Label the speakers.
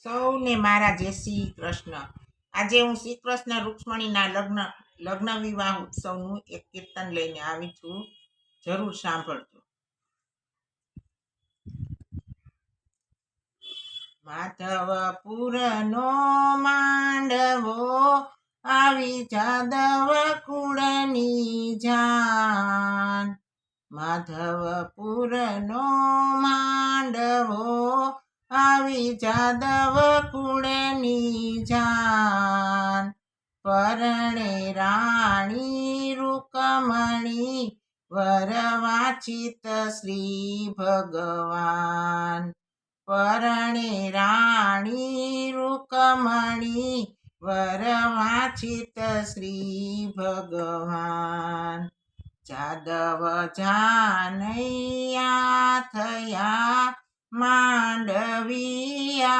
Speaker 1: સૌને મારા જય શ્રી કૃષ્ણ. આજે હું શ્રી કૃષ્ણ રૂક્ષ્મણીના લગ્ન વિવાહ ઉત્સવનું એક કીર્તન લઈને આવી છું. જરૂર સાંભળજો. માધવપુરનો માંડવો આવી જાદવ કુળની જાન. માધવપુરનો માંડવો આવી જાદવ કુળની જાન. પરણે રાણી રૂકમણી વરવાચિત શ્રી ભગવાન. પરણે રાણી રૂકમણી વરવાચિત શ્રી ભગવાન. જાદવ જાનૈયા થયા માંડવિયા